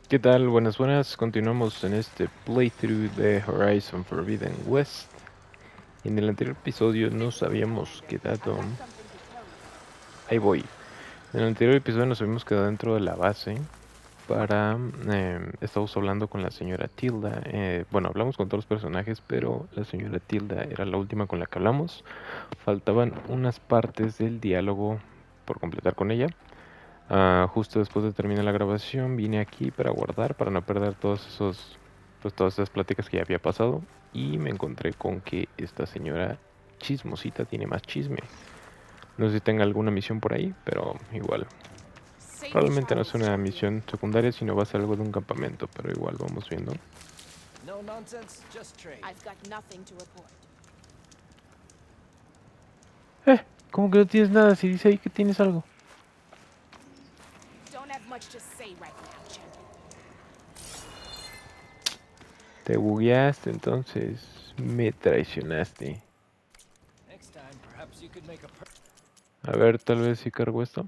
¿Qué tal? Buenas, buenas. Continuamos en este playthrough de Horizon Forbidden West. En el anterior episodio nos habíamos quedado... Ahí voy. En el anterior episodio nos habíamos quedado dentro de la base para... Estábamos hablando con la señora Tilda. Bueno, hablamos con todos los personajes, pero la señora Tilda era la última con la que hablamos. Faltaban unas partes del diálogo por completar con ella. Justo después de terminar la grabación vine aquí para guardar, para no perder todas esas pláticas que ya había pasado, y me encontré con que esta señora chismosita tiene más chisme. No sé si tenga alguna misión por ahí, pero igual. Probablemente no es una misión secundaria, sino va a ser algo de un campamento, pero igual vamos viendo. ¿Cómo que no tienes nada si dice ahí que tienes algo? Te bugueaste, entonces me traicionaste. A ver, tal vez si cargo esto.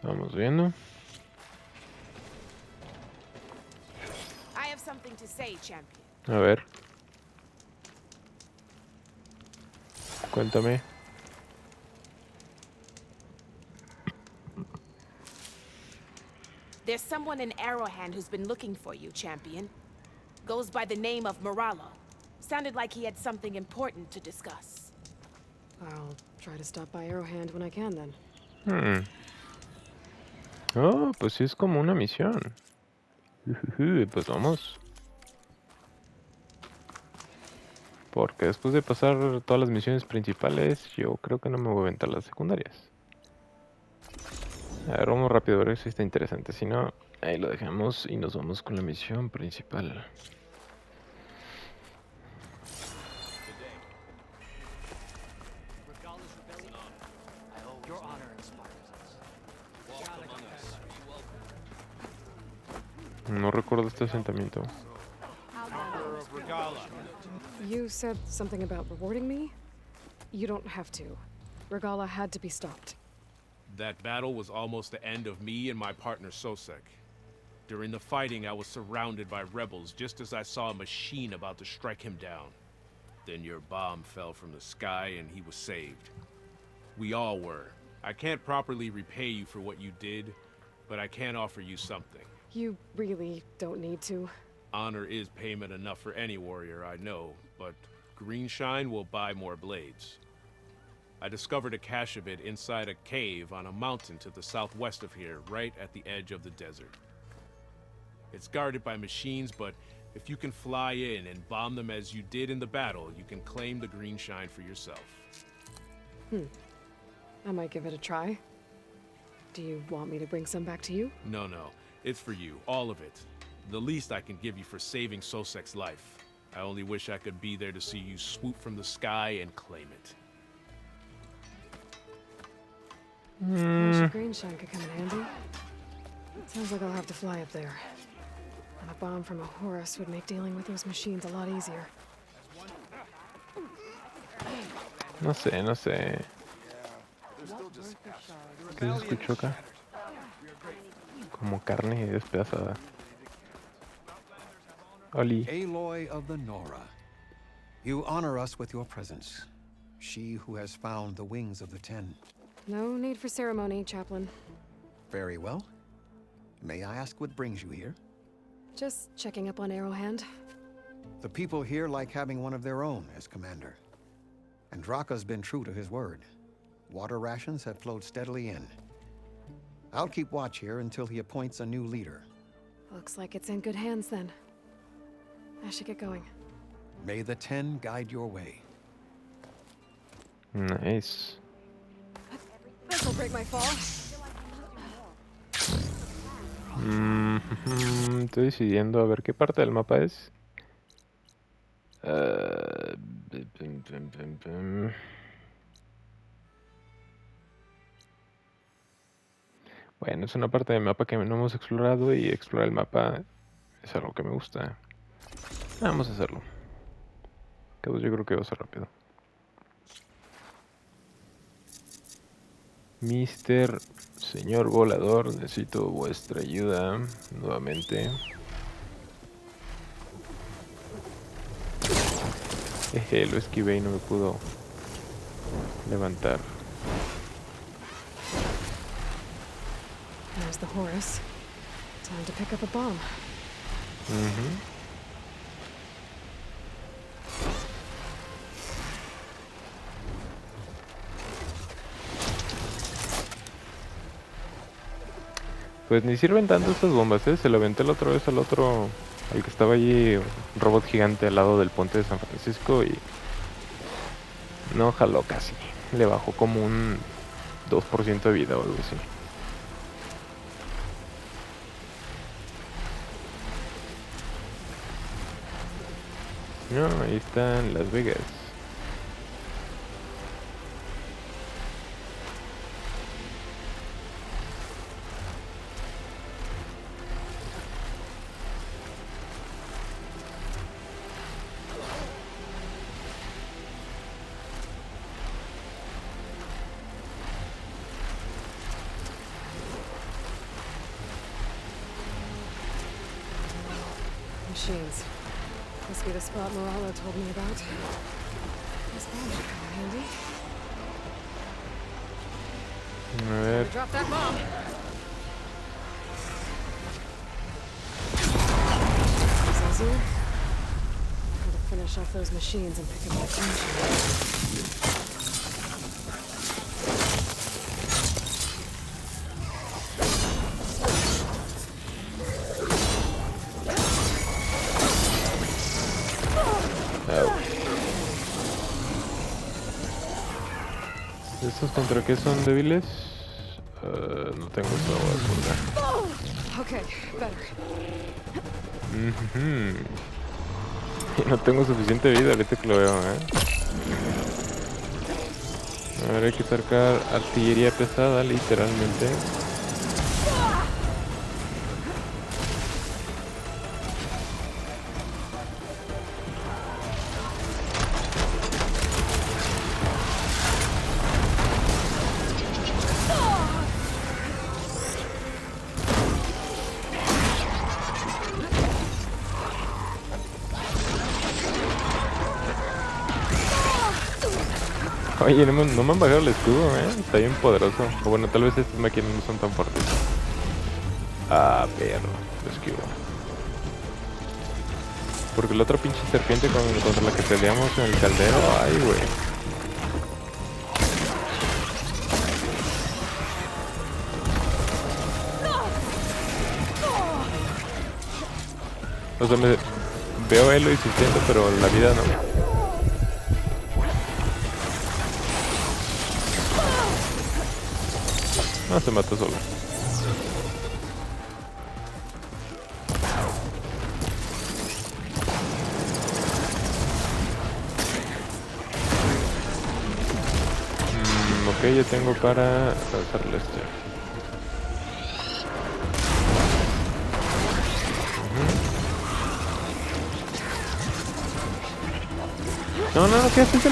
Vamos viendo. A ver. Cuéntame. There's someone in Arrowhand who's been looking for you, champion. Goes by the name of Moralo. Sounded like he had something important to discuss. I'll try to stop by Arrowhand when I can, then. Oh, pues sí es como una misión. Pues vamos. Porque después de pasar todas las misiones principales, yo creo que no me voy a aventar las secundarias. A ver, vamos rápido a ver si está interesante. Si no, ahí lo dejamos y nos vamos con la misión principal. No recuerdo este asentamiento. You said something about rewarding me? You don't have to. Regala had to be stopped. That battle was almost the end of me and my partner Sosek. During the fighting, I was surrounded by rebels just as I saw a machine about to strike him down. Then your bomb fell from the sky and he was saved. We all were. I can't properly repay you for what you did, but I can offer you something. You really don't need to. Honor is payment enough for any warrior I know, but Greenshine will buy more blades. I discovered a cache of it inside a cave on a mountain to the southwest of here, right at the edge of the desert. It's guarded by machines, but if you can fly in and bomb them as you did in the battle, you can claim the Greenshine for yourself. I might give it a try. Do you want me to bring some back to you? No, it's for you, all of it. The least I can give you for saving Sosek's life. I only wish I could be there to see you swoop from the sky and claim it. Wish a Greenshine could come in handy. Sounds like I'll have to fly up there. And a bomb from a Horus would make dealing with those machines a lot easier. No sé. ¿Qué se escuchó acá? Como carne despedazada. Oli. Aloy of the Nora, you honor us with your presence. She who has found the wings of the Ten. No need for ceremony, Chaplain. Very well. May I ask what brings you here? Just checking up on Arrowhand. The people here like having one of their own as commander. And Draka's been true to his word. Water rations have flowed steadily in. I'll keep watch here until he appoints a new leader. Looks like it's in good hands then. I should get going. May the Ten guide your way. Nice. This'll break my fall. Estoy decidiendo a ver qué parte del mapa es. Bueno, es una parte del mapa que no hemos explorado y explorar el mapa es algo que me gusta. Vamos a hacerlo. Que pues yo creo que va a ser rápido. Mister Señor Volador, necesito vuestra ayuda nuevamente. Jeje, lo esquivé y no me pudo levantar. There's the Horus. Time to pick up a bomb. Pues ni sirven tanto estas bombas, Se lo aventé la otra vez al otro, al que estaba allí, un robot gigante al lado del puente de San Francisco y no jaló casi. Le bajó como un 2% de vida o algo así. No, ahí están Las Vegas. Machines. Must be the spot Moralo told me about. This bomb should come in handy. A ver, Drop that bomb. Is easier? Gotta finish off those machines and pick up that tension. ¿estos contra qué son débiles? No tengo esta basura. Okay, better. Y no tengo suficiente vida ahorita que lo veo, A ver, hay que sacar artillería pesada, literalmente. Oye, no me han bajado el escudo, Está bien poderoso. O bueno, tal vez estas máquinas no son tan fuertes. Ah, perro. Lo esquivo. Porque la otra pinche serpiente contra la que peleamos en el caldero. Ay, güey. O sea, veo elo y suficiente, pero la vida no. No, se mató solo. Ok, ya tengo para lanzarle este. No, ¿qué haces?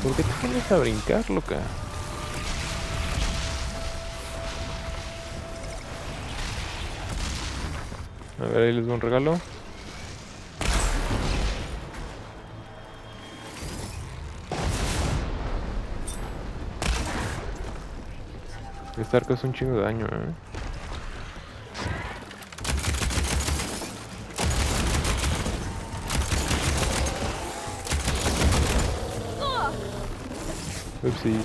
¿Por qué te pones a brincar, loca? A ver, ahí les doy un regalo. Este arco es un chingo de daño, Upsis.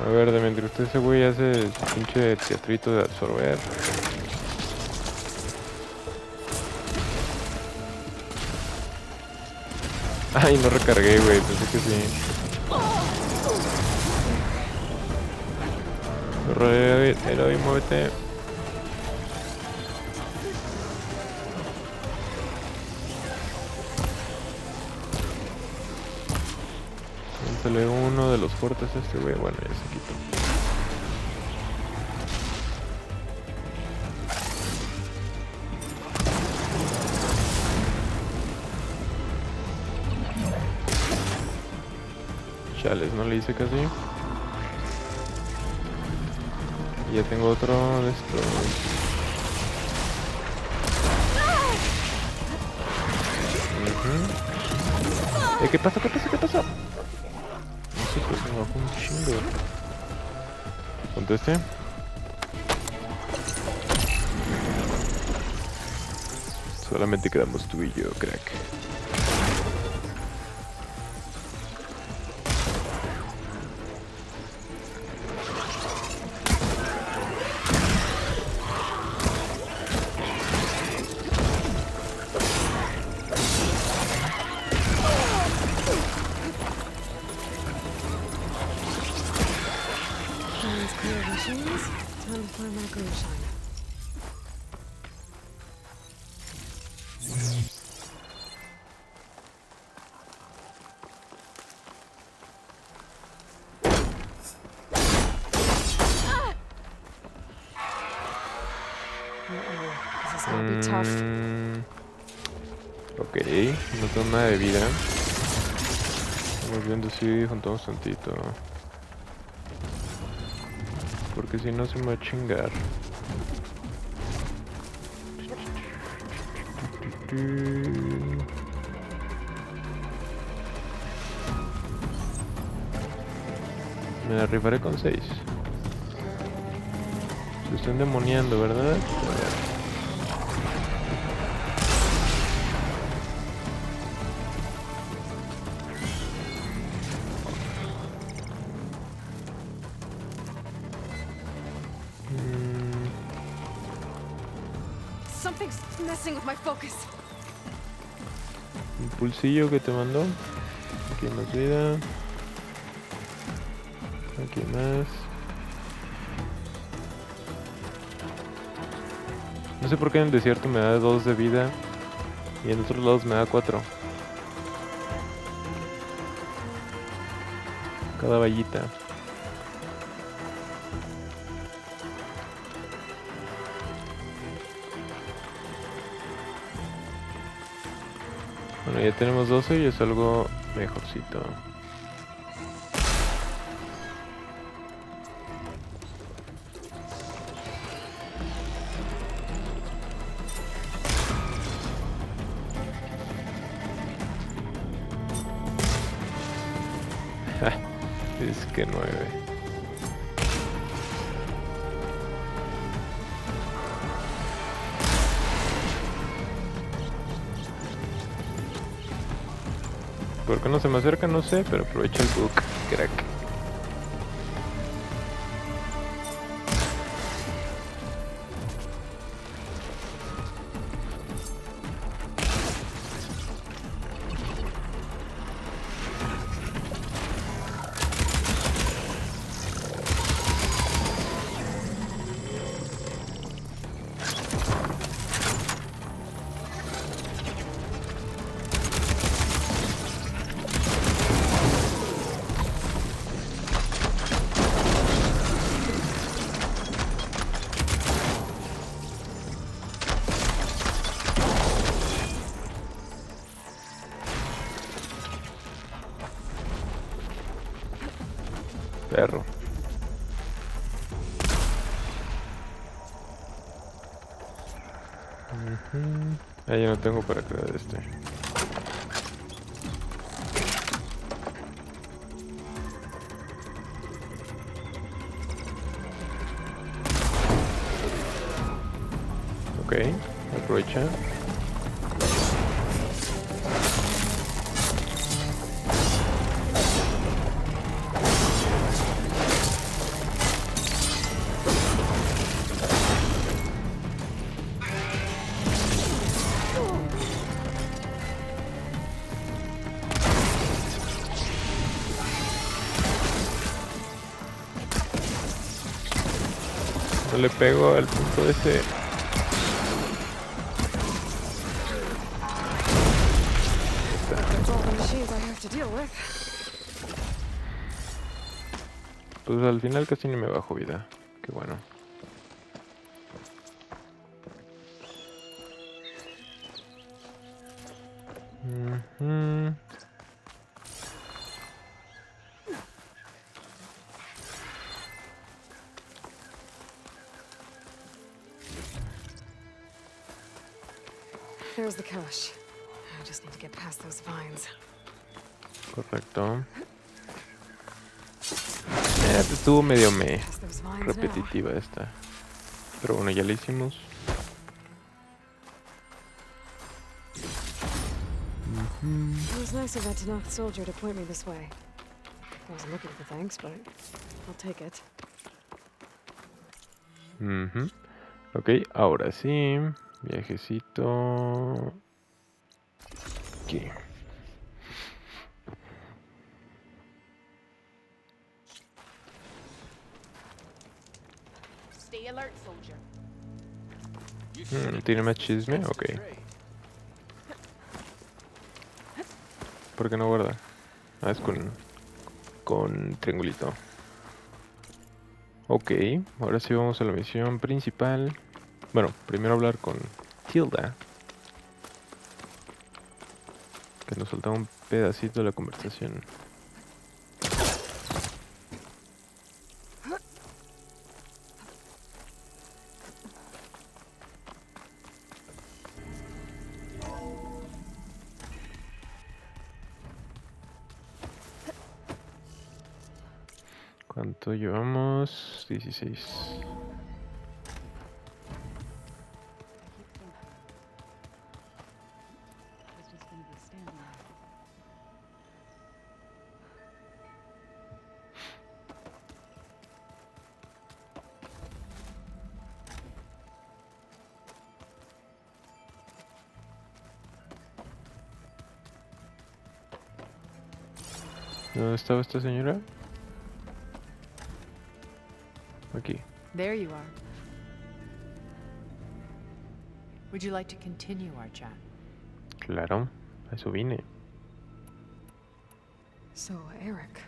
A ver, de mientras usted ese güey hace su pinche teatrito de absorber. Ay, no recargué, güey, pensé que sí. Héroe, muévete. Sale uno de los fuertes este, güey. Bueno, ya se quitó. Chales, no le hice casi. Y ya tengo otro de estos. ¿Qué pasa? ¿Qué pasa? ¿Qué pasa? No sé, pues me bajó un chingo. Conteste. Solamente quedamos tú y yo, crack. Sounds clear of machines. Time to find that green shine. This is gonna be tough. Ok, no tengo nada de vida. Vamos viendo si juntamos tantito. Porque si no se me va a chingar. Me la rifaré con 6. Se están demoniando, ¿verdad? Something's messing with my focus. Un pulsillo que te mandó. Aquí hay más vida. Aquí más. No sé por qué en el desierto me da 2 de vida y en otros lados me da 4. Cada vallita. Bueno, ya tenemos 12 y es algo mejorcito. Es que 9. ¿Por qué no se me acerca? No sé, pero aprovecha el bug, crack. Perro. Ah, ya no tengo para crear este. Ok, aprovecha. No le pego al punto ese. That's all the machines I have to deal with. Pues al final casi ni me bajo vida. Qué bueno. There's the cache. I just need to get past those vines. Correcto. Estuvo medio Past those vines now. repetitiva esta. Pero bueno, ya la hicimos. It was nice of that Tanakh soldier to point me this way. I wasn't looking for thanks, but I'll take it. Ok, ahora sí. Viajecito. Aquí. Stay alert, soldier. ¿Tiene más chisme? Ok. ¿Por qué no guarda? Ah, es con triangulito. Ok, ahora sí vamos a la misión principal. Bueno, primero hablar con Tilda, que nos soltaba un pedacito de la conversación. ¿Cuánto llevamos? 16. ¿Dónde estaba esta señora? Aquí. There you are. Would you like to continue our chat? Claro, a eso vine. So, Eric.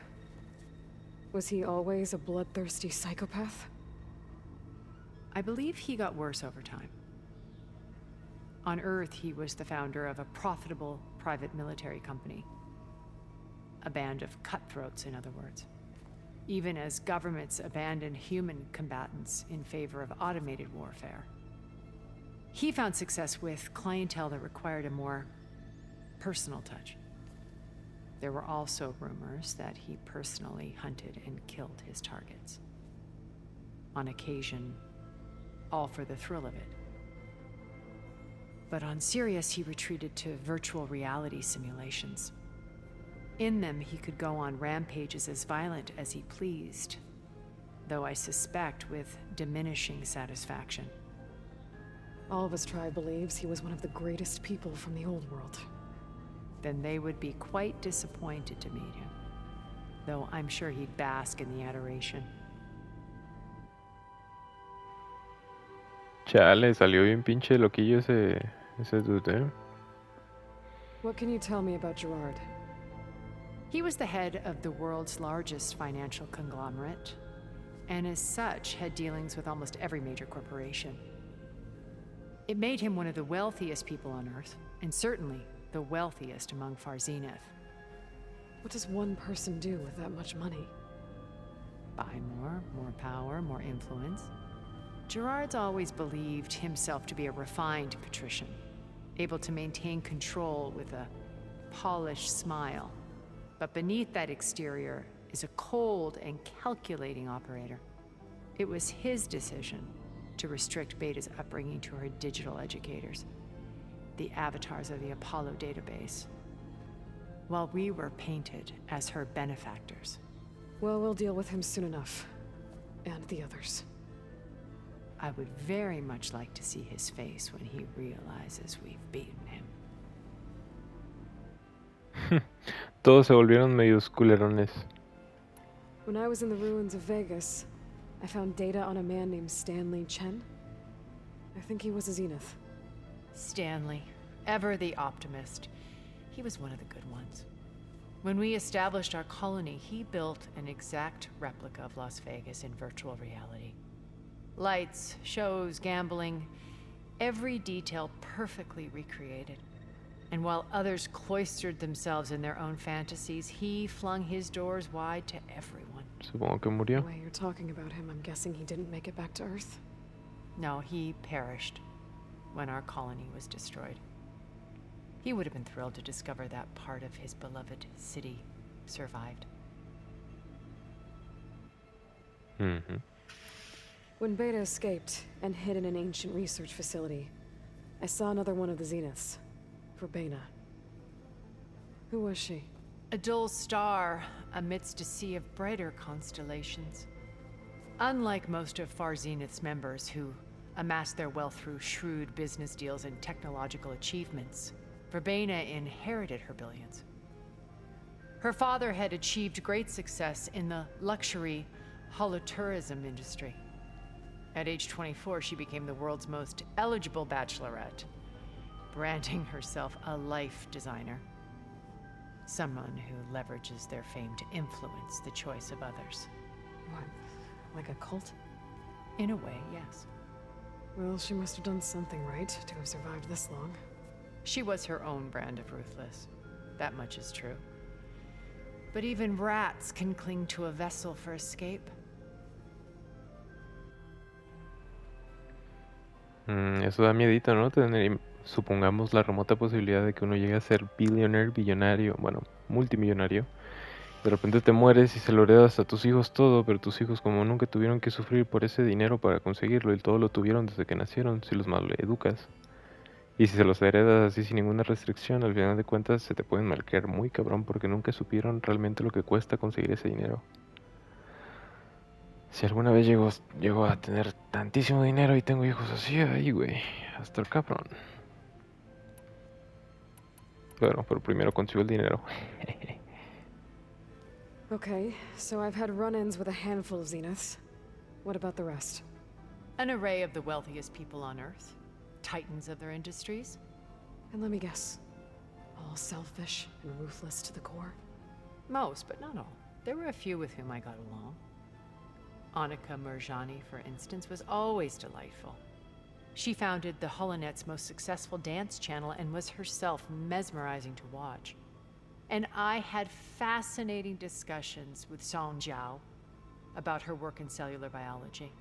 Was he always a bloodthirsty psychopath? I believe he got worse over time. On Earth, he was the founder of a profitable private military company. A band of cutthroats, in other words. Even as governments abandoned human combatants in favor of automated warfare. He found success with clientele that required a more personal touch. There were also rumors that he personally hunted and killed his targets. On occasion, all for the thrill of it. But on Sirius, he retreated to virtual reality simulations. In them, he could go on rampages as violent as he pleased, though I suspect with diminishing satisfaction. All of his tribe believes he was one of the greatest people from the old world. Then they would be quite disappointed to meet him, though I'm sure he'd bask in the adoration. Chale, salió bien pinche loquillo ese dude, ¿eh? What can you tell me about Gerard? He was the head of the world's largest financial conglomerate, and as such had dealings with almost every major corporation. It made him one of the wealthiest people on Earth, and certainly the wealthiest among Far Zenith. What does one person do with that much money? Buy more power, more influence. Gerard's always believed himself to be a refined patrician, able to maintain control with a polished smile. But beneath that exterior is a cold and calculating operator. It was his decision to restrict Beta's upbringing to her digital educators, the avatars of the Apollo database, while we were painted as her benefactors. Well, we'll deal with him soon enough. And the others. I would very much like to see his face when he realizes we've beaten him. Todos se volvieron medios culerones. When I was in the ruins of Vegas, I found data on a man named Stanley Chen. I think he was a Zenith. Stanley, ever the optimist. He was one of the good ones. When we established our colony, he built an exact replica of Las Vegas in virtual reality. Lights, shows, gambling, every detail perfectly recreated. And while others cloistered themselves in their own fantasies, he flung his doors wide to everyone. Supongo que murió. The way you're talking about him, I'm guessing he didn't make it back to Earth. No, he perished when our colony was destroyed. He would have been thrilled to discover that part of his beloved city survived. Ujú. When Beta escaped and hid in an ancient research facility, I saw another one of the Zeniths. Verbena. Who was she? A dull star amidst a sea of brighter constellations. Unlike most of Far Zenith's members who amassed their wealth through shrewd business deals and technological achievements, Verbena inherited her billions. Her father had achieved great success in the luxury holotourism industry. At age 24, she became the world's most eligible bachelorette, branding herself a life designer. Someone who leverages their fame to influence the choice of others. What? Like a cult? In a way, yes. Well, she must have done something right to have survived this long. She was her own brand of ruthless. That much is true. But even rats can cling to a vessel for escape. Eso da miedito, ¿no? Tener, supongamos, la remota posibilidad de que uno llegue a ser billionaire, billonario, bueno, multimillonario. De repente te mueres y se lo heredas a tus hijos todo, pero tus hijos como nunca tuvieron que sufrir por ese dinero para conseguirlo y todo lo tuvieron desde que nacieron, si los mal educas. Y si se los heredas así sin ninguna restricción, al final de cuentas se te pueden malcriar muy cabrón porque nunca supieron realmente lo que cuesta conseguir ese dinero. Si alguna vez llego a tener tantísimo dinero y tengo hijos así, ahí güey, hasta el cabrón. Pero primero consigo el dinero. Okay, so I've had run-ins with a handful of Zeniths. What about the rest? An array of the wealthiest people on Earth. Titans of their industries. And let me guess. All selfish and ruthless to the core? Most, but not all. There were a few with whom I got along. Annika Murjani, for instance, was always delightful. She founded the Holonet's most successful dance channel and was herself mesmerizing to watch. And I had fascinating discussions with Song Jiao about her work in cellular biology.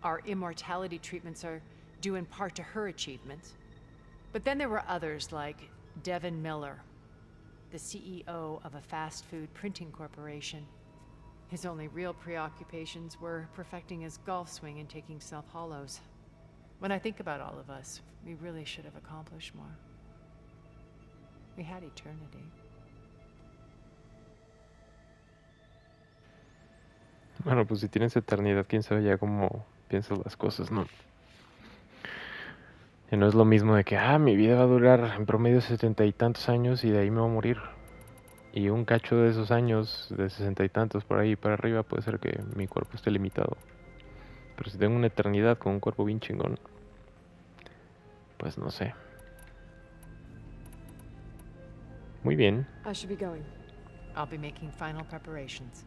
Our immortality treatments are due in part to her achievements. But then there were others like Devin Miller, the CEO of a fast food printing corporation. His only real preoccupations were perfecting his golf swing and taking self-hollows. When I think about all of us, we really should have accomplished more. We had eternity. Bueno, pues si tienes eternidad, quién sabe ya cómo piensas las cosas, ¿no? Y no es lo mismo de que, mi vida va a durar en promedio 70 y tantos años y de ahí me voy a morir. Y un cacho de esos años, de 60 y tantos por ahí para arriba, puede ser que mi cuerpo esté limitado. Pero si tengo una eternidad con un cuerpo bien chingón, pues no sé. Muy bien. I should be going. I'll be making final preparations.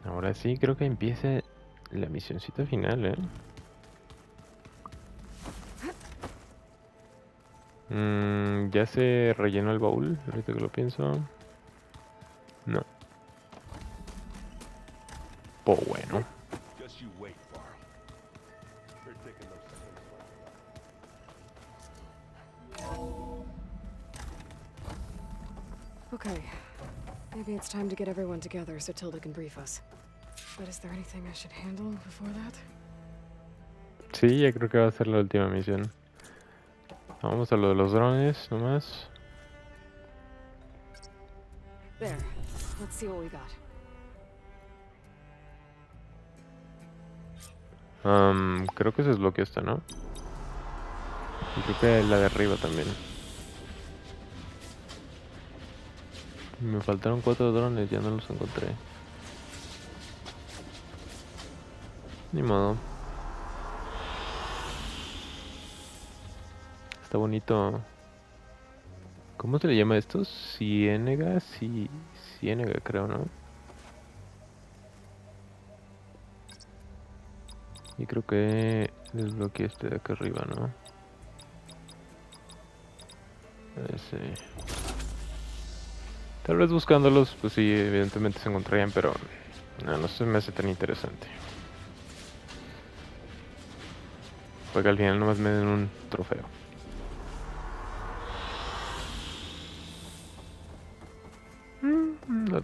Ahora sí, creo que empieza la misioncita final, ¿eh? Ya se rellenó el baúl, ahorita que lo pienso. No. Pues bueno. Just you wait, Varl. They're taking those Okay. Maybe it's time to get everyone together so Tilda can brief us. But is there anything I should handle before that? Sí, ya creo que va a ser la última misión. Vamos a lo de los drones, nomás. There. Let's see what we got. Creo que se desbloqueó esta, ¿no? Y creo que la de arriba también. Me faltaron 4 drones, ya no los encontré. Ni modo. Está bonito. ¿Cómo se le llama esto? Ciénega, sí, ciénega creo, ¿no? Y creo que desbloqueé este de acá arriba, ¿no? Ese. Tal vez buscándolos, pues sí, evidentemente se encontrarían, pero no se me hace tan interesante. Porque al final nomás me den un trofeo.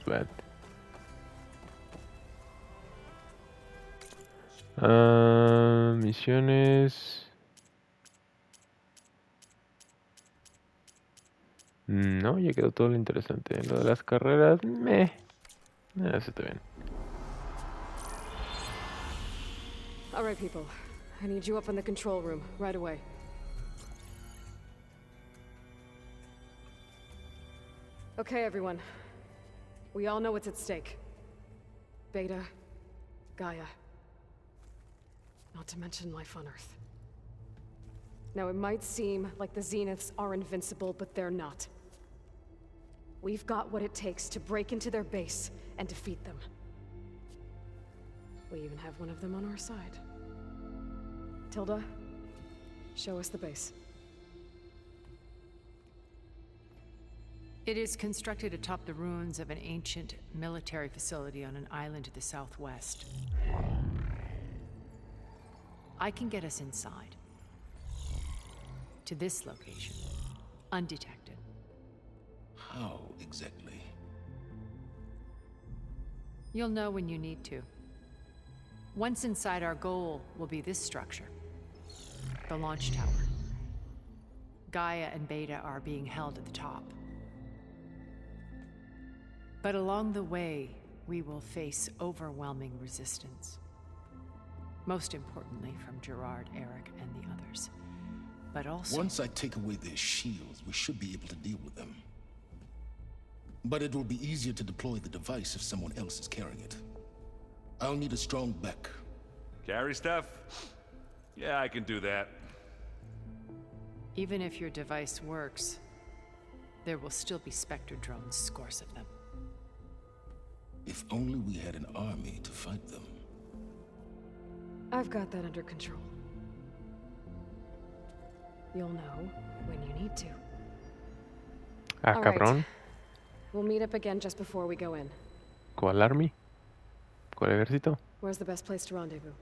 Vamos, Bat. Misiones. No, ya quedó todo lo interesante. Lo de las carreras, se está bien. All right, people. I need you up in the control room right away. Okay, everyone. We all know what's at stake. Beta, Gaia. Not to mention life on Earth. Now, it might seem like the Zeniths are invincible, but they're not. We've got what it takes to break into their base and defeat them. We even have one of them on our side. Tilda, show us the base. It is constructed atop the ruins of an ancient military facility on an island to the southwest. I can get us inside. To this location, undetected. How exactly? You'll know when you need to. Once inside, our goal will be this structure. The launch tower. Gaia and Beta are being held at the top. But along the way, we will face overwhelming resistance. Most importantly from Gerard, Eric, and the others. But also... Once I take away their shields, we should be able to deal with them. But it will be easier to deploy the device if someone else is carrying it. I'll need a strong back. Carry stuff? Yeah, I can do that. Even if your device works, there will still be Spectre drones, scores of them. If only we had an army to fight them. I've got that under control. You'll know when you need to. Ah, All right. cabrón. We'll meet up again just before we go in. ¿Cuál army? ¿Cuál ejército? Where's the best place to rendezvous?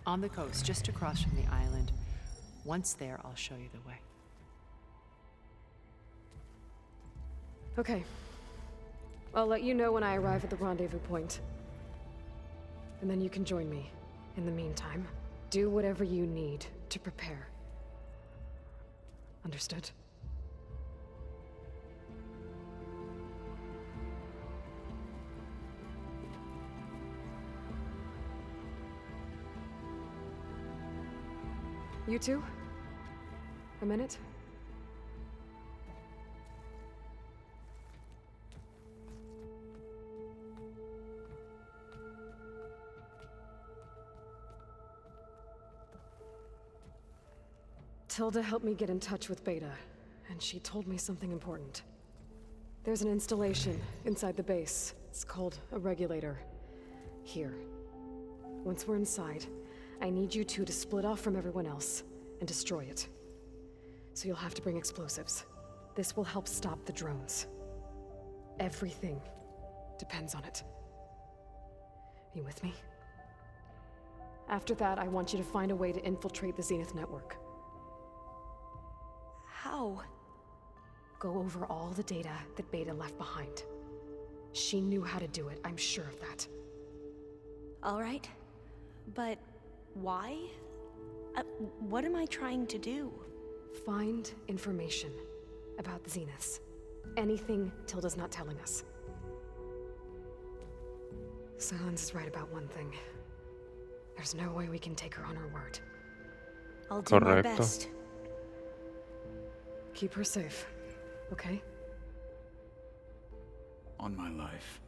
On the coast, just across from the island. Once there, I'll show you the way. Okay. I'll let you know when I arrive at the rendezvous point. And then you can join me. In the meantime, do whatever you need to prepare. Understood? You two? A minute? Tilda helped me get in touch with Beta, and she told me something important. There's an installation inside the base. It's called a regulator. Here. Once we're inside, I need you two to split off from everyone else and destroy it. So you'll have to bring explosives. This will help stop the drones. Everything depends on it. You with me? After that, I want you to find a way to infiltrate the Zenith network. How? Go over all the data that Beta left behind. She knew how to do it, I'm sure of that. All right. But why? What am I trying to do? Find information about the Zeniths. Anything Tilda's not telling us. Silence is right about one thing. There's no way we can take her on her word. I'll do my Correcto. best. Keep her safe, okay? On my life.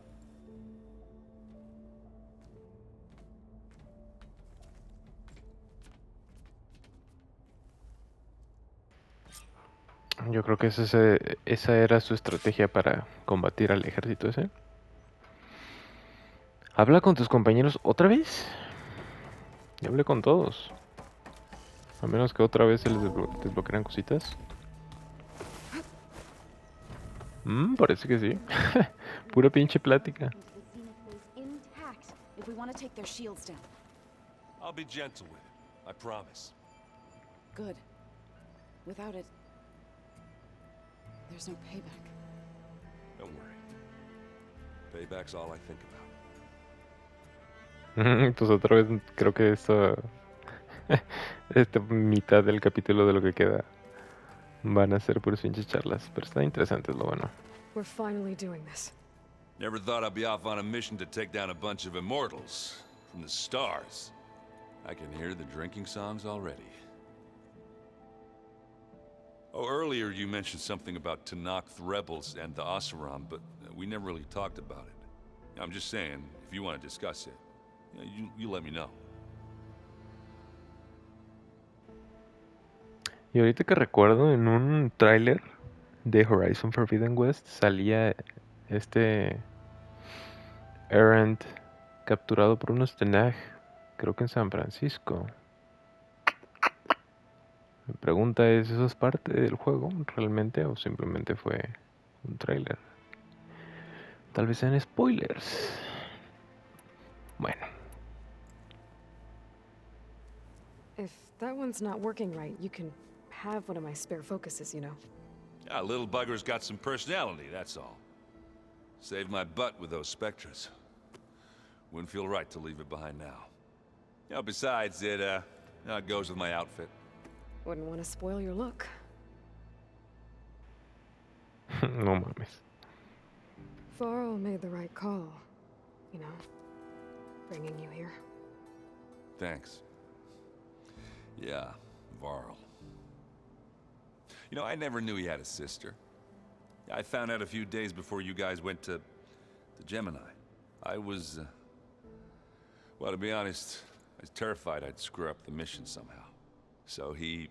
Yo creo que esa era su estrategia para combatir al ejército ese. Habla con tus compañeros otra vez. Y hable con todos. A menos que otra vez se les desbloquearan cositas. Parece que sí. Pura pinche plática. Intact if we want to take their shields down. I'll be gentle with it, I promise. Good. Without it, there's no payback. Don't worry. Payback's all I think about. Pues otra vez creo que esta mitad del capítulo de lo que queda van a ser puras pinches charlas, pero está interesante, es lo bueno. We're finally doing this. Never thought I'd be off on a mission to take down a bunch of immortals from the stars. I can hear the drinking songs already. Oh, earlier you mentioned something about Tenakth rebels and the Oseram, but we never really talked about it. I'm just saying, if you want to discuss it, you let me know. Y ahorita que recuerdo, en un tráiler de Horizon Forbidden West salía este Errant capturado por unos Tenakth, creo que en San Francisco. Mi pregunta es, ¿eso es parte del juego realmente o simplemente fue un tráiler? Tal vez sean spoilers. Bueno. If that one's not working right, you can have one of my spare focuses, you know. Yeah, little bugger's got some personality, that's all. Saved my butt with those Spectres. Wouldn't feel right to leave it behind now. You know, besides, it goes with my outfit. Wouldn't want to spoil your look. No mames. Varl made the right call, you know, bringing you here. Thanks. Yeah, Varl. You know, I never knew he had a sister. I found out a few days before you guys went to Gemini. I was, well, to be honest, I was terrified I'd screw up the mission somehow. So he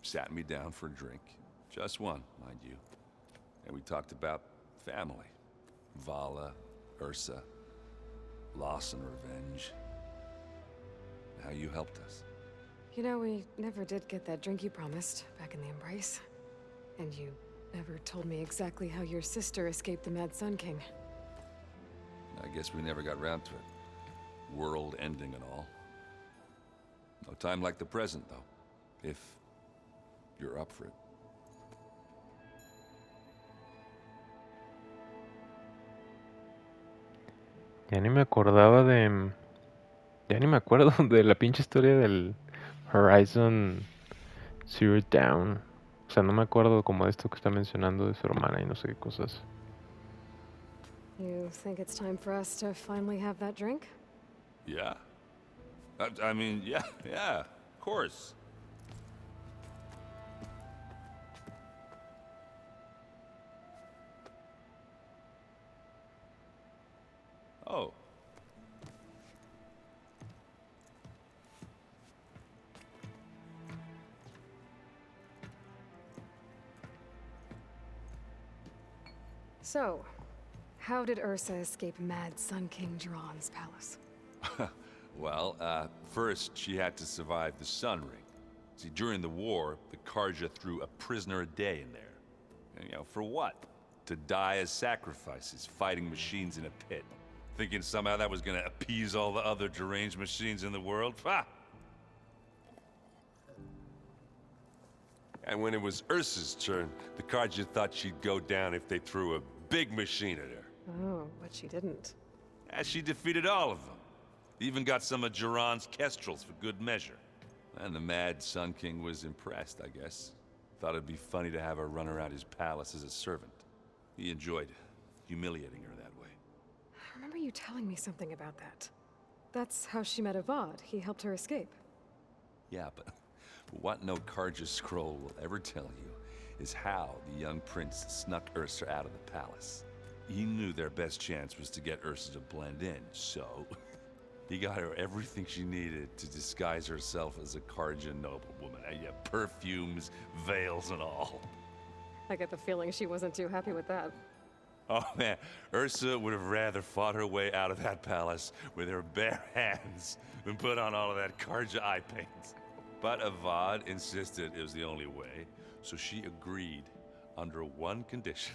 sat me down for a drink. Just one, mind you. And we talked about family. Vala, Ursa, loss and revenge. How you helped us. You know, we never did get that drink you promised back in the Embrace. And you never told me exactly how your sister escaped the Mad Sun King. I guess we never got round to it. World ending and all. No time like the present, though. If you're up for it. Ya ni me acordaba de... Ya ni me acuerdo de la pinche historia del Horizon Zero Dawn. O sea, no me acuerdo como de esto que está mencionando de su hermana y no sé qué cosas. You think it's time for us to finally have that drink? Yeah? I mean, yeah, of course. Oh. So, how did Ursa escape Mad Sun King Jiran's palace? Well, first she had to survive the Sun Ring. See, during the war, the Karja threw a prisoner a day in there. And, you know, for what? To die as sacrifices, fighting machines in a pit. Thinking somehow that was gonna appease all the other deranged machines in the world? Ha! And when it was Ursa's turn, the Karja thought she'd go down if they threw a big machine at her. Oh, but she didn't. And she defeated all of them. Even got some of Jiran's kestrels for good measure. And the Mad Sun King was impressed, I guess. Thought it'd be funny to have her run around his palace as a servant. He enjoyed humiliating her that way. I remember you telling me something about that. That's how she met Avad. He helped her escape. Yeah, but what no Karja scroll will ever tell you is how the young prince snuck Ursa out of the palace. He knew their best chance was to get Ursa to blend in, so he got her everything she needed to disguise herself as a Karja noblewoman. Yeah, perfumes, veils, and all. I get the feeling she wasn't too happy with that. Oh man, Ursa would have rather fought her way out of that palace with her bare hands than put on all of that Karja eye paint. But Avad insisted it was the only way, so she agreed under one condition.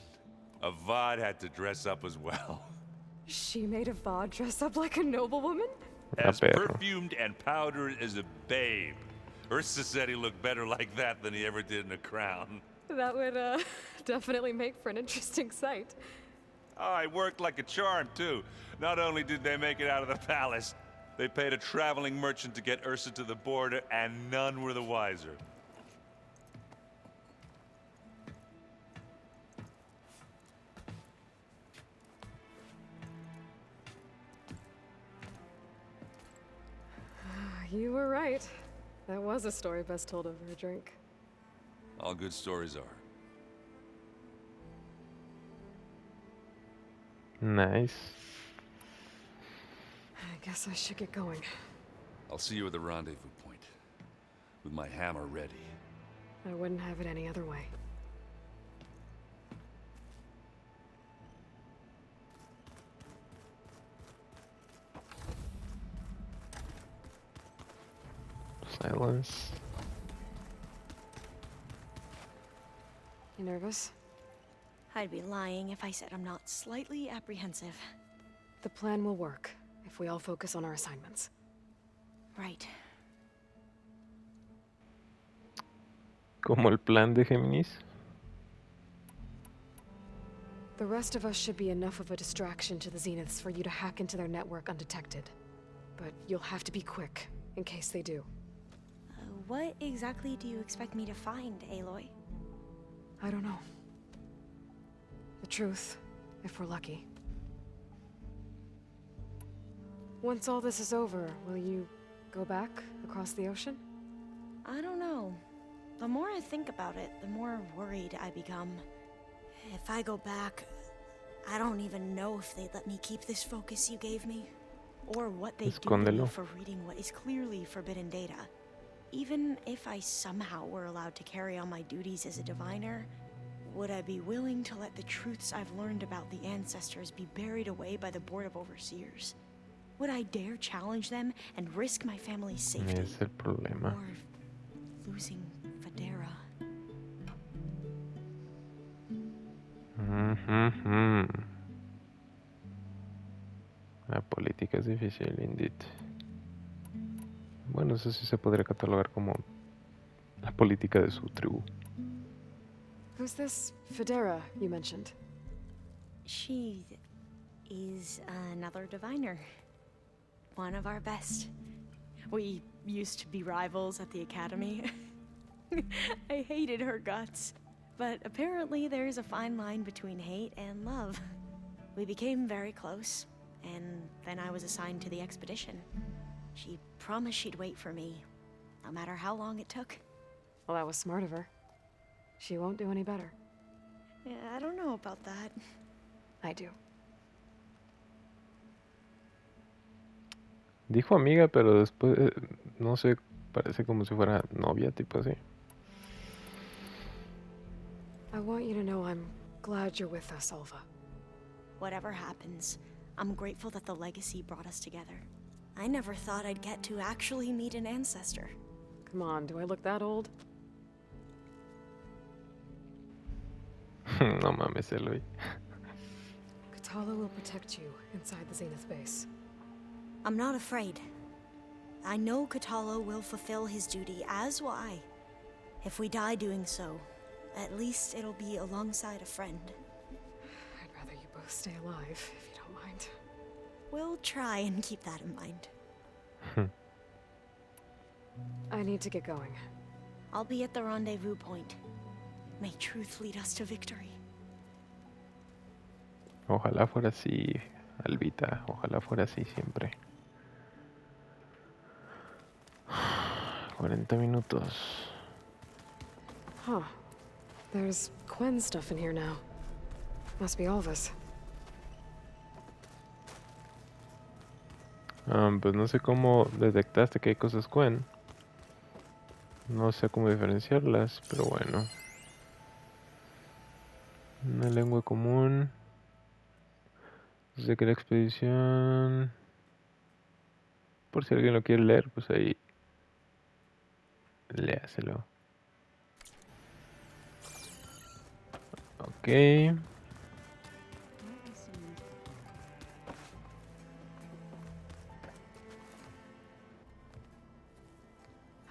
Avad had to dress up as well. She made Avad dress up like a noblewoman? As perfumed and powdered as a babe. Ursa said he looked better like that than he ever did in a crown. That would, definitely make for an interesting sight. Oh, it worked like a charm, too. Not only did they make it out of the palace, they paid a traveling merchant to get Ursa to the border, and none were the wiser. You were right. That was a story best told over a drink. All good stories are. Nice. I guess I should get going. I'll see you at the rendezvous point, with my hammer ready. I wouldn't have it any other way. Silence. You nervous? I'd be lying if I said I'm not slightly apprehensive. The plan will work if we all focus on our assignments. Right. Como el plan de Géminis. The rest of us should be enough of a distraction to the Zeniths for you to hack into their network undetected. But you'll have to be quick, in case they do. What exactly do you expect me to find, Aloy? I don't know. The truth, if we're lucky. Once all this is over, will you go back across the ocean? I don't know. The more I think about it, the more worried I become. If I go back, I don't even know if they'd let me keep this focus you gave me, or what they do to me Escóndelo. for reading what is clearly forbidden data. Even if I somehow were allowed to carry on my duties as a diviner, would I be willing to let the truths I've learned about the ancestors be buried away by the Board of Overseers? Would I dare challenge them and risk my family's safety? Es el problema. Or losing Federa? Ujujú. La política es difícil, indeed. Bueno, eso sí se podría catalogar como la política de su tribu. Who's this Federa you mentioned? She is another diviner. One of our best. We used to be rivals at the academy. I hated her guts. But apparently there's a fine line between hate and love. We became very close, and then I was assigned to the expedition. She promised she'd wait for me, no matter how long it took. Well, that was smart of her. She won't do any better. Yeah, I don't know about that. I do. Dijo amiga, pero después, no sé, parece como si fuera novia, tipo así. I want you to know I'm glad you're with us, Alva. Whatever happens, I'm grateful that the legacy brought us together. I never thought I'd get to actually meet an ancestor. Come on, do I look that old? No mames, Eloy. Katala will protect you inside the Zenith base. I'm not afraid. I know Katala will fulfill his duty, as will I. If we die doing so, at least it'll be alongside a friend. I'd rather you both stay alive, if you don't mind. We'll try and keep that in mind. I need to get going. I'll be at the rendezvous point. May truth lead us to victory. Ojalá fuera así, Albita. Ojalá fuera así siempre. 40 minutos. Huh. There's Quen stuff in here now. Must be Alva's. Pues no sé cómo detectaste que hay cosas Quen. No sé cómo diferenciarlas, pero bueno. Una lengua común. Sé que la expedición... Por si alguien lo quiere leer, pues ahí... Léaselo. Ok.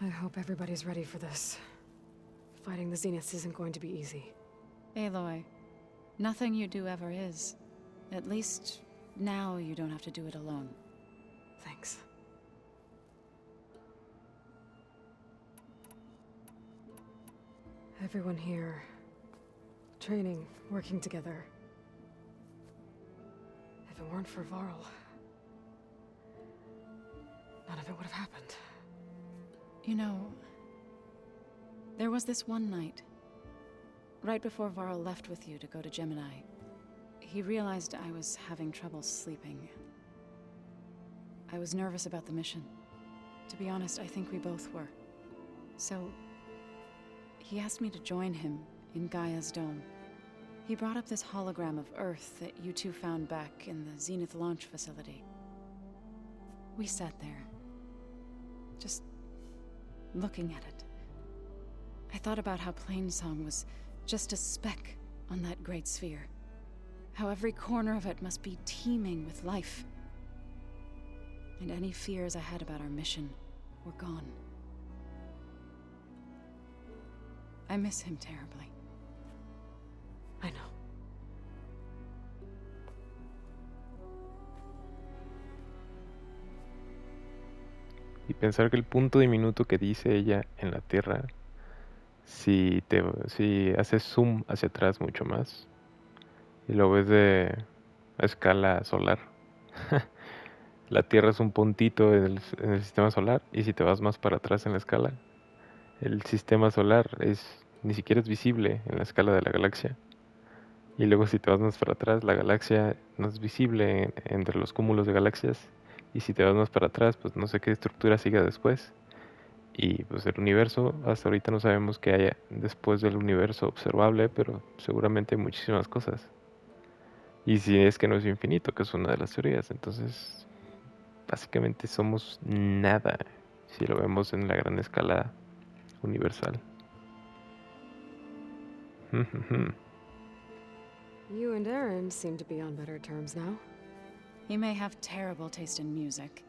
I hope everybody's ready for this. Fighting the Zeniths isn't going to be easy. Aloy, nothing you do ever is. At least now you don't have to do it alone. Thanks. Everyone here, training, working together. If it weren't for Varl, none of it would have happened. You know, there was this one night, right before Varl left with you to go to Gemini. He realized I was having trouble sleeping. I was nervous about the mission. To be honest, I think we both were. So, he asked me to join him in Gaia's dome. He brought up this hologram of Earth that you two found back in the Zenith launch facility. We sat there, just looking at it. I thought about how Plainsong was just a speck on that great sphere. How every corner of it must be teeming with life. And any fears I had about our mission were gone. I miss him terribly. I know. Y pensar que el punto diminuto que dice ella en la Tierra, si haces zoom hacia atrás mucho más y lo ves a escala solar, la Tierra es un puntito en el sistema solar, y si te vas más para atrás en la escala, el sistema solar ni siquiera es visible en la escala de la galaxia. Y luego si te vas más para atrás, la galaxia no es visible entre los cúmulos de galaxias. Y si te vas más para atrás, pues no sé qué estructura siga después. Y pues el universo, hasta ahorita no sabemos qué haya después del universo observable, pero seguramente hay muchísimas cosas. Y si es que no es infinito, que es una de las teorías, entonces básicamente somos nada si lo vemos en la gran escala universal. You and Aaron seem to be on better terms now. He may have terrible taste in music,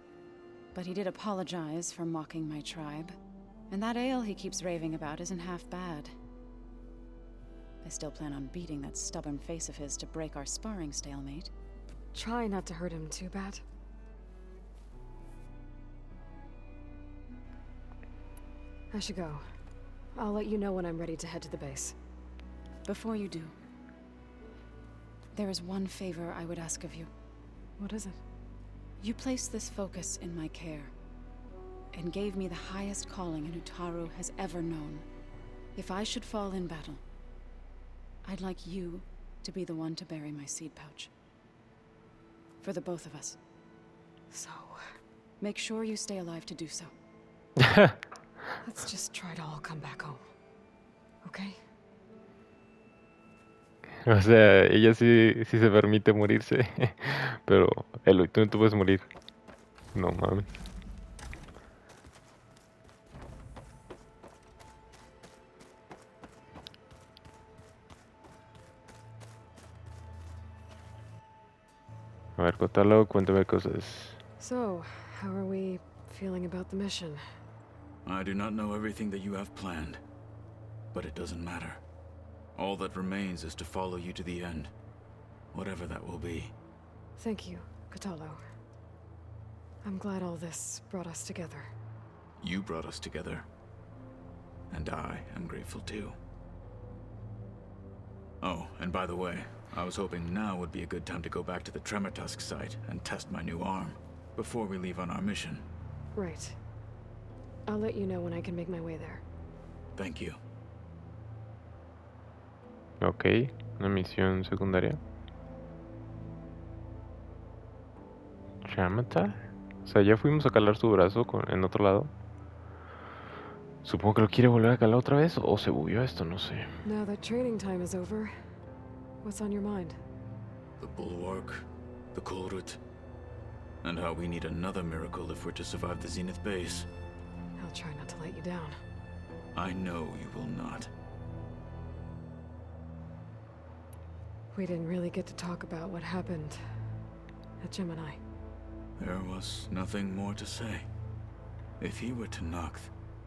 but he did apologize for mocking my tribe. And that ale he keeps raving about isn't half bad. I still plan on beating that stubborn face of his to break our sparring stalemate. Try not to hurt him too bad. I should go. I'll let you know when I'm ready to head to the base. Before you do, there is one favor I would ask of you. What is it? You placed this focus in my care, and gave me the highest calling an Utaru has ever known. If I should fall in battle, I'd like you to be the one to bury my seed pouch. For the both of us. So, make sure you stay alive to do so. let's just try to all come back home. Okay? O sea, ella sí se permite morirse, pero Eloy, tú no te puedes morir. No mames. A ver, Cotalo, cuéntame cosas. So, how are we feeling about the mission? I do not know everything that you have planned, but it doesn't matter. All that remains is to follow you to the end, whatever that will be. Thank you, Katalo. I'm glad all this brought us together. You brought us together, and I am grateful too. Oh, and by the way, I was hoping now would be a good time to go back to the Tremortusk site and test my new arm, before we leave on our mission. Right. I'll let you know when I can make my way there. Thank you. Ok, una misión secundaria. Chamata. O sea, ya fuimos a calar su brazo en otro lado. Supongo que lo quiere volver a calar otra vez, o se bugueó esto, no sé. Now that training time is over, what's on your mind? The Bulwark, the Kulrut, and how we need another miracle if we're to survive the Zenith base. I'll try not to let you down. I know you will not. We didn't really get to talk about what happened at Gemini. There was nothing more to say. If he were to Noct,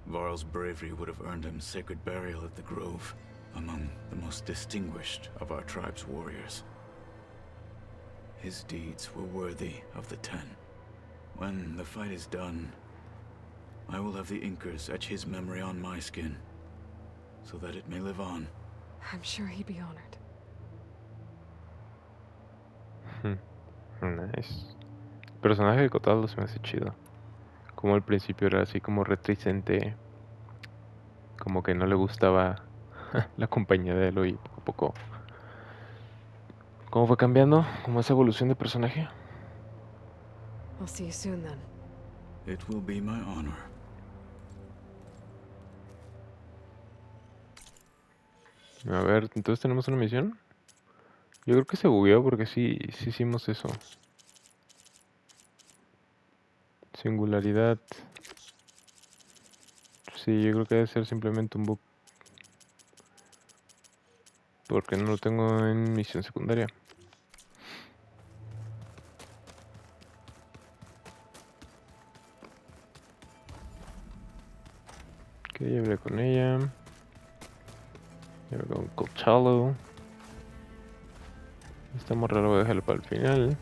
Varl's bravery would have earned him sacred burial at the Grove, among the most distinguished of our tribe's warriors. His deeds were worthy of the 10. When the fight is done, I will have the Inkers etch his memory on my skin, so that it may live on. I'm sure he'd be honored. Nice. El personaje de Cotalo se me hace chido. Como al principio era así como reticente, como que no le gustaba la compañía de Elo y poco a poco. ¿Cómo fue cambiando? ¿Cómo esa evolución de personaje? I'll see you soon then. It will be my honor. A ver, entonces tenemos una misión. Yo creo que se bugueó porque sí hicimos eso. Singularidad. Sí, yo creo que debe ser simplemente un bug. Porque no lo tengo en misión secundaria. Ok, ya hablé con ella. Ya hablé con Coachalo. Esta morra lo voy a dejar para el final.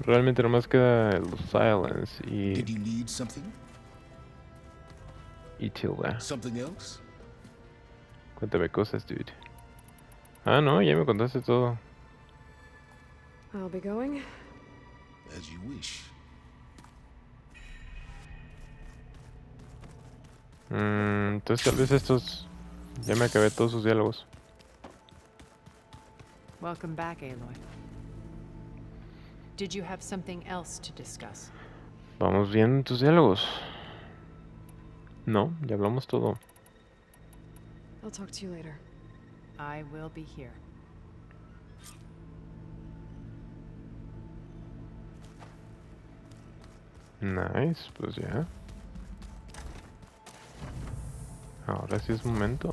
Realmente nomás queda el Silence Did you need something? y Tilda. Something else? Cuéntame cosas, dude. Ah, no, ya me contaste todo. I'll be going. As you wish. Entonces tal vez estos... Ya me acabé todos sus diálogos. Welcome back, Aloy. Did you have something else to discuss? Vamos viendo tus diálogos. No, ya hablamos todo. I'll talk to you later. I will be here. Nice, pues ya. Ahora sí es momento.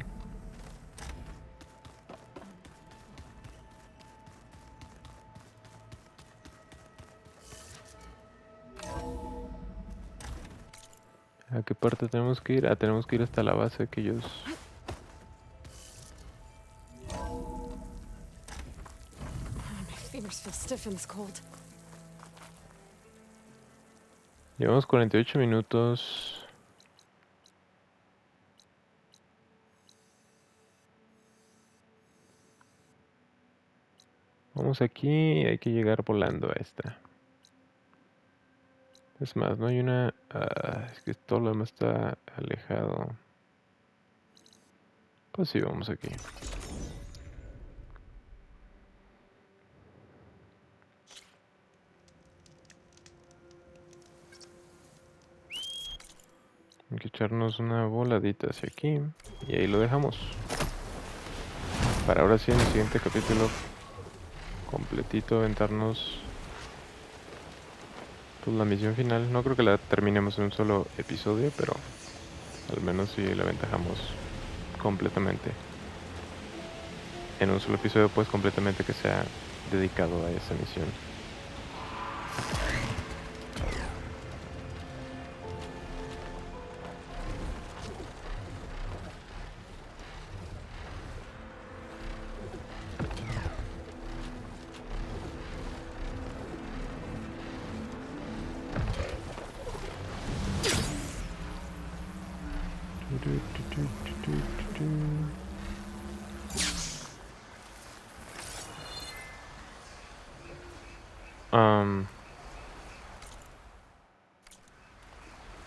¿A qué parte tenemos que ir? Ah, tenemos que ir hasta la base que ellos... My fingers feel stiff in this cold. Llevamos 48 minutos. Vamos aquí, hay que llegar volando a esta. Es más, no hay una... es que todo lo demás está alejado. Pues sí, vamos aquí. Hay que echarnos una voladita hacia aquí. Y ahí lo dejamos. Para ahora sí, en el siguiente capítulo completito, aventarnos pues, la misión final. No creo que la terminemos en un solo episodio, pero al menos sí la aventajamos completamente. En un solo episodio, pues completamente que sea dedicado a esa misión.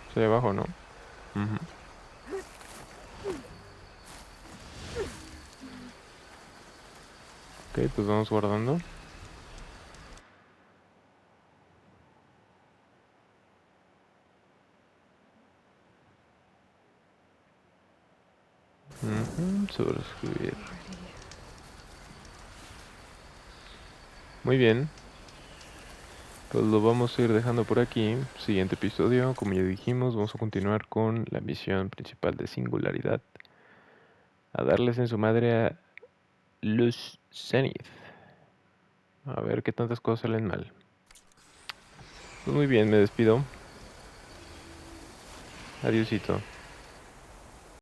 Estoy abajo, ¿no? Ujú. Ok, pues vamos guardando. Sobreescribir. Muy bien. Pues lo vamos a ir dejando por aquí. Siguiente episodio, como ya dijimos, vamos a continuar con la misión principal de Singularidad. A darles en su madre a los Zenith. A ver qué tantas cosas salen mal. Pues muy bien, me despido. Adiósito.